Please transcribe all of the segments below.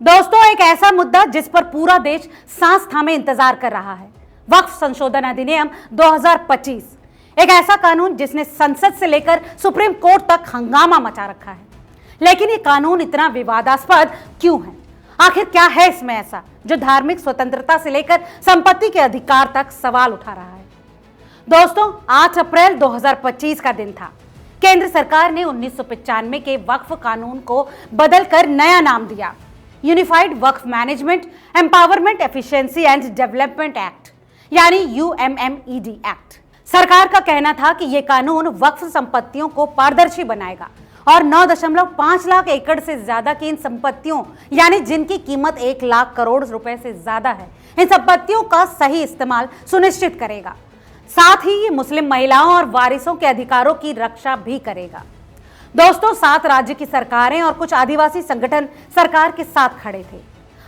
दोस्तों, एक ऐसा मुद्दा जिस पर पूरा देश सांस थामे इंतजार कर रहा है, वक्फ संशोधन अधिनियम 2025। एक ऐसा कानून जिसने संसद से लेकर सुप्रीम कोर्ट तक हंगामा मचा रखा है। लेकिन ये कानून इतना विवादास्पद क्यों है? आखिर क्या है इसमें ऐसा जो धार्मिक स्वतंत्रता से लेकर संपत्ति के अधिकार तक सवाल उठा रहा है? दोस्तों, 8 अप्रैल 2025 का दिन था। केंद्र सरकार ने 1995 के वक्फ कानून को बदलकर नया नाम दिया, unified Waqf management empowerment efficiency and development act, यानी यूएमएमईडी एक्ट। सरकार का कहना था कि यह कानून वक्फ संपत्तियों को पारदर्शी बनाएगा और 9.5 लाख एकड़ से ज्यादा की इन संपत्तियों, यानी जिनकी कीमत 1 लाख करोड़ रुपए से ज्यादा है, इन संपत्तियों का सही इस्तेमाल सुनिश्चित करेगा। साथ ही ये मुस्लिम महिलाओं और वारिसों के अधिकारों की रक्षा भी करेगा। दोस्तों, 7 राज्य की सरकारें और कुछ आदिवासी संगठन सरकार के साथ खड़े थे।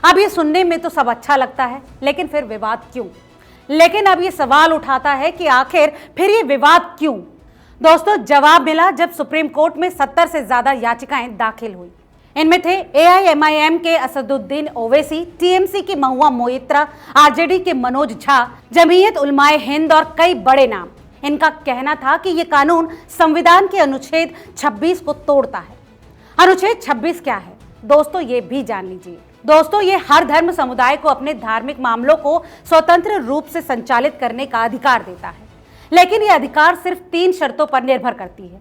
अब ये सुनने में तो सब अच्छा लगता है, लेकिन फिर विवाद क्यों? लेकिन अब ये सवाल उठाता है कि आखिर फिर ये विवाद क्यों? दोस्तों, जवाब मिला जब सुप्रीम कोर्ट में 70 से ज्यादा याचिकाएं दाखिल हुई। इनमें थे एआईएमआईएम के असदुद्दीन ओवैसी, टीएमसी की महुआ मोइत्रा, आरजेडी के मनोज झा, जमीयत उलमाए हिंद और कई बड़े नाम। इनका कहना था कि यह कानून संविधान के अनुच्छेद 26 को तोड़ता है। अनुच्छेद 26 क्या है? दोस्तों, ये भी जान लीजिए। दोस्तों, ये हर धर्म समुदाय को अपने धार्मिक मामलों को स्वतंत्र रूप से संचालित करने का अधिकार देता है। लेकिन यह अधिकार सिर्फ 3 शर्तों पर निर्भर करती है।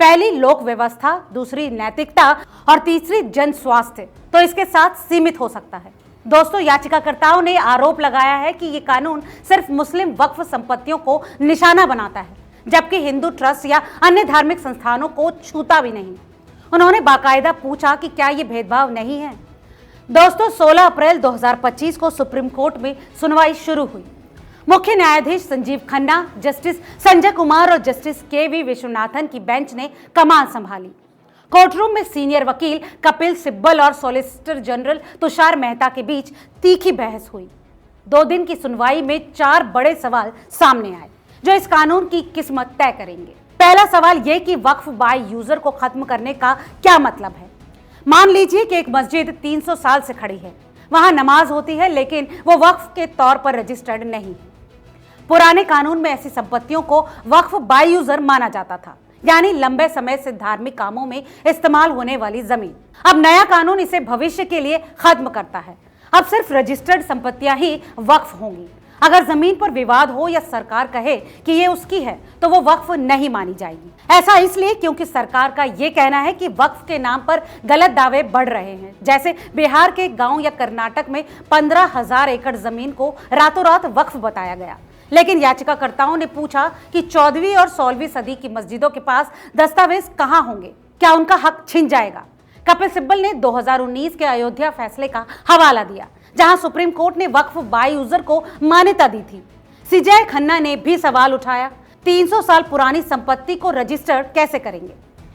पहली, लोक व्यवस्था, दूसरी, नैतिकता और तीसरी, जन स्वास्थ्य। तो इसके साथ सीमित हो सकता है। दोस्तों, याचिकाकर्ताओं ने आरोप लगाया है कि ये कानून सिर्फ मुस्लिम वक्फ संपत्तियों को निशाना बनाता है, जबकि हिंदू ट्रस्ट या अन्य धार्मिक संस्थानों को छूता भी नहीं। उन्होंने बाकायदा पूछा कि क्या ये भेदभाव नहीं है? दोस्तों, 16 अप्रैल 2025 को सुप्रीम कोर्ट में सुनवाई शुरू हुई। मुख्य न्यायाधीश संजीव खन्ना, जस्टिस संजय कुमार और जस्टिस केवी विश्वनाथन की बेंच ने कमान संभाली। कोर्टरूम में सीनियर वकील कपिल सिब्बल और सॉलिसिटर जनरल तुषार मेहता के बीच तीखी बहस हुई। 2 दिन की सुनवाई में 4 बड़े सवाल सामने आए जो इस कानून की किस्मत तय करेंगे। पहला सवाल यह कि वक्फ बाय यूजर को खत्म करने का क्या मतलब है। मान लीजिए कि एक मस्जिद 300 साल से खड़ी है, वहां नमाज होती है, लेकिन वो वक्फ के तौर पर रजिस्टर्ड नहीं है। पुराने कानून में ऐसी संपत्तियों को वक्फ बाय यूजर माना जाता था, यानी लंबे समय से धार्मिक कामों में इस्तेमाल होने वाली जमीन। अब नया कानून इसे भविष्य के लिए खत्म करता है। अब सिर्फ रजिस्टर्ड संपत्तियां ही वक्फ होंगी। अगर जमीन पर विवाद हो या सरकार कहे कि ये उसकी है, तो वो वक्फ नहीं मानी जाएगी। ऐसा इसलिए क्योंकि सरकार का ये कहना है कि वक्फ के नाम पर गलत दावे बढ़ रहे हैं। जैसे बिहार के गांव या कर्नाटक में 15,000 एकड़ जमीन को रातों रात वक्फ बताया गया। लेकिन याचिकाकर्ताओं ने पूछा कि 14वीं और 16वीं सदी की मस्जिदों के पास दस्तावेज कहां होंगे? क्या उनका हक छिन जाएगा? कपिल सिब्बल ने 2019 के अयोध्या फैसले का हवाला दिया, जहां सुप्रीम कोर्ट ने वक्फ बाय यूजर को मान्यता दी थी। सीजे खन्ना ने भी सवाल उठाया, 300 साल पुरानी संपत्ति को रजिस्टर्ड कैसे करेंगे?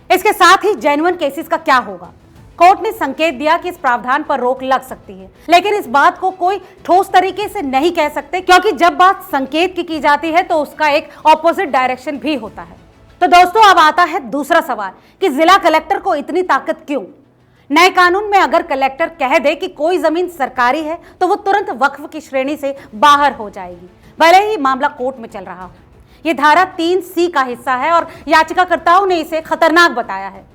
इसके साथ ही जेन्युइन केसेस का क्या होगा? कोर्ट ने संकेत दिया कि इस प्रावधान पर रोक लग सकती है, लेकिन इस बात को कोई ठोस तरीके से नहीं कह सकते, क्योंकि जब बात संकेत की जाती है तो उसका एक ऑपोजिट डायरेक्शन भी होता है। तो दोस्तों, अब आता है दूसरा सवाल कि जिला कलेक्टर को इतनी ताकत क्यों? नए कानून में अगर कलेक्टर कह दे कि कोई जमीन सरकारी है, तो वो तुरंत वक्फ की श्रेणी से बाहर हो जाएगी, भले ही मामला कोर्ट में चल रहा हो। ये धारा 3C का हिस्सा है और याचिकाकर्ताओं ने इसे खतरनाक बताया है।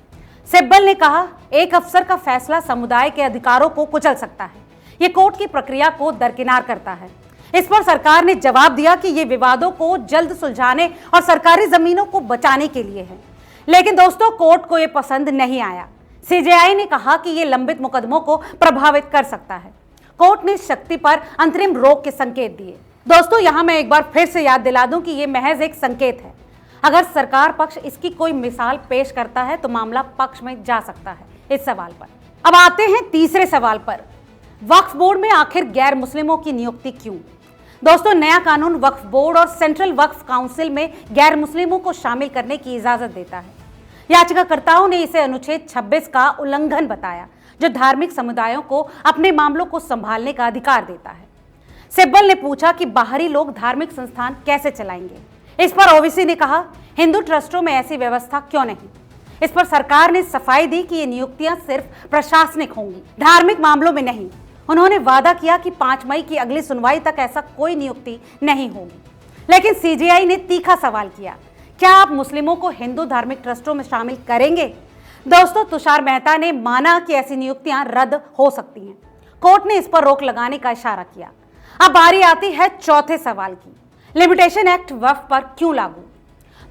सिब्बल ने कहा, एक अफसर का फैसला समुदाय के अधिकारों को कुचल सकता है। ये कोर्ट की प्रक्रिया को दरकिनार करता है। इस पर सरकार ने जवाब दिया कि ये विवादों को जल्द सुलझाने और सरकारी जमीनों को बचाने के लिए है। लेकिन दोस्तों, कोर्ट को ये पसंद नहीं आया। सीजेआई ने कहा कि ये लंबित मुकदमों को प्रभावित कर सकता है। कोर्ट ने शक्ति पर अंतरिम रोक के संकेत दिए। दोस्तों, यहां मैं एक बार फिर से याद दिला दूं कि ये महज एक संकेत है। अगर सरकार पक्ष इसकी कोई मिसाल पेश करता है तो मामला पक्ष में जा सकता है इस सवाल पर। अब आते हैं तीसरे सवाल पर, वक्फ बोर्ड में आखिर गैर मुस्लिमों की नियुक्ति क्यों? दोस्तों, नया कानून वक्फ बोर्ड और सेंट्रल वक्फ काउंसिल में गैर मुस्लिमों को शामिल करने की इजाजत देता है। याचिकाकर्ताओं ने इसे अनुच्छेद 26 का उल्लंघन बताया, जो धार्मिक समुदायों को अपने मामलों को संभालने का अधिकार देता है। सिब्बल ने पूछा कि बाहरी लोग धार्मिक संस्थान कैसे चलाएंगे। इस पर ओवैसी ने कहा, हिंदू ट्रस्टों में ऐसी व्यवस्था क्यों नहीं? इस पर सरकार ने सफाई दी कि ये नियुक्तियां सिर्फ प्रशासनिक होंगी, धार्मिक मामलों में नहीं। उन्होंने वादा किया कि 5 मई की अगली सुनवाई तक ऐसा कोई नियुक्ति नहीं होगी। लेकिन सीजेआई ने तीखा सवाल किया, क्या आप मुस्लिमों को हिंदू धार्मिक ट्रस्टों में शामिल करेंगे? दोस्तों, तुषार मेहता ने माना कि ऐसी नियुक्तियां रद्द हो सकती हैं। कोर्ट ने इस पर रोक लगाने का इशारा किया। अब बारी आती है चौथे सवाल की, लिमिटेशन एक्ट वक्फ पर क्यों लागू?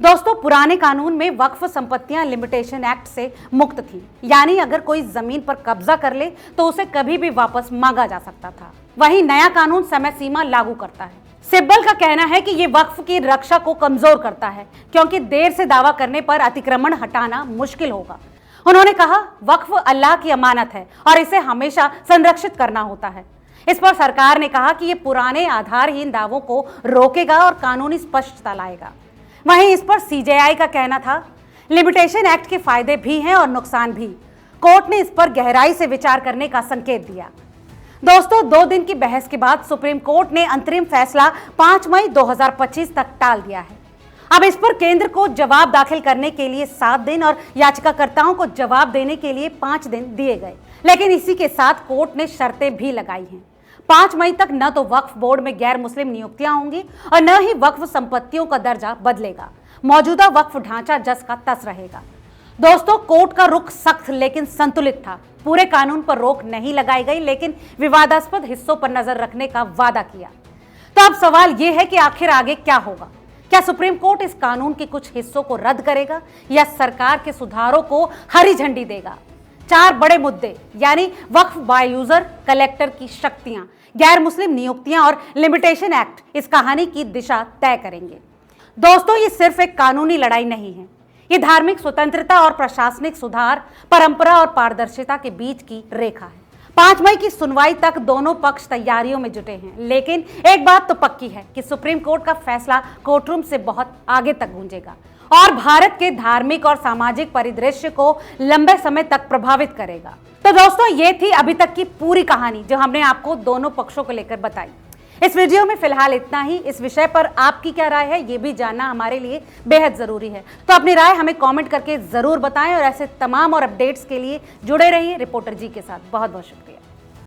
दोस्तों, पुराने कानून में वक्फ संपत्तियां लिमिटेशन एक्ट से मुक्त थी, यानी अगर कोई जमीन पर कब्जा कर ले तो उसे कभी भी वापस मांगा जा सकता था। वहीं नया कानून समय सीमा लागू करता है। सिब्बल का कहना है कि ये वक्फ की रक्षा को कमजोर करता है, क्योंकि देर से दावा करने पर अतिक्रमण हटाना मुश्किल होगा। उन्होंने कहा, वक्फ अल्लाह की अमानत है और इसे हमेशा संरक्षित करना होता है। इस पर सरकार ने कहा कि ये पुराने आधारहीन दावों को रोकेगा और कानूनी स्पष्टता लाएगा। वहीं इस पर सीजेआई का कहना था, लिमिटेशन एक्ट के फायदे भी हैं और नुकसान भी। कोर्ट ने इस पर गहराई से विचार करने का संकेत दिया। दोस्तों, 2 दिन की बहस के बाद सुप्रीम कोर्ट ने अंतरिम फैसला 5 मई 2025 तक टाल दिया है। अब इस पर केंद्र को जवाब दाखिल करने के लिए 7 दिन और याचिकाकर्ताओं को जवाब देने के लिए 5 दिन दिए गए। लेकिन इसी के साथ कोर्ट ने शर्तें भी लगाई हैं। 5 मई तक न तो वक्फ बोर्ड में गैर मुस्लिम नियुक्तियां होंगी और न ही वक्फ संपत्तियों का दर्जा बदलेगा। मौजूदा वक्फ ढांचा जस का तस रहेगा। दोस्तों, कोर्ट का रुख सख्त लेकिन संतुलित था। पूरे कानून पर रोक नहीं लगाई गई, लेकिन विवादास्पद हिस्सों पर नजर रखने का वादा किया। तो अब सवाल यह है कि आखिर आगे क्या होगा? क्या सुप्रीम कोर्ट इस कानून के कुछ हिस्सों को रद्द करेगा या सरकार के सुधारों को हरी झंडी देगा? 4 बड़े मुद्दे, यानी वक्फ बाय यूजर, कलेक्टर की शक्तियां, गैर मुस्लिम नियुक्तियां और लिमिटेशन एक्ट इस कहानी की दिशा तय करेंगे। दोस्तों, ये सिर्फ एक कानूनी लड़ाई नहीं है, ये धार्मिक स्वतंत्रता और प्रशासनिक सुधार, परंपरा और पारदर्शिता के बीच की रेखा है। 5 मई की सुनवाई तक दोनों पक्ष तैयारियों में जुटे हैं, लेकिन एक बात तो पक्की है कि सुप्रीम कोर्ट का फैसला कोर्टरूम से बहुत आगे तक गूंजेगा और भारत के धार्मिक और सामाजिक परिदृश्य को लंबे समय तक प्रभावित करेगा। तो दोस्तों, ये थी अभी तक की पूरी कहानी जो हमने आपको दोनों पक्षों को लेकर बताई। इस वीडियो में फिलहाल इतना ही। इस विषय पर आपकी क्या राय है, ये भी जानना हमारे लिए बेहद जरूरी है। तो अपनी राय हमें कमेंट करके जरूर बताएं और ऐसे तमाम और अपडेट्स के लिए जुड़े रहिए रिपोर्टर जी के साथ। बहुत बहुत शुक्रिया।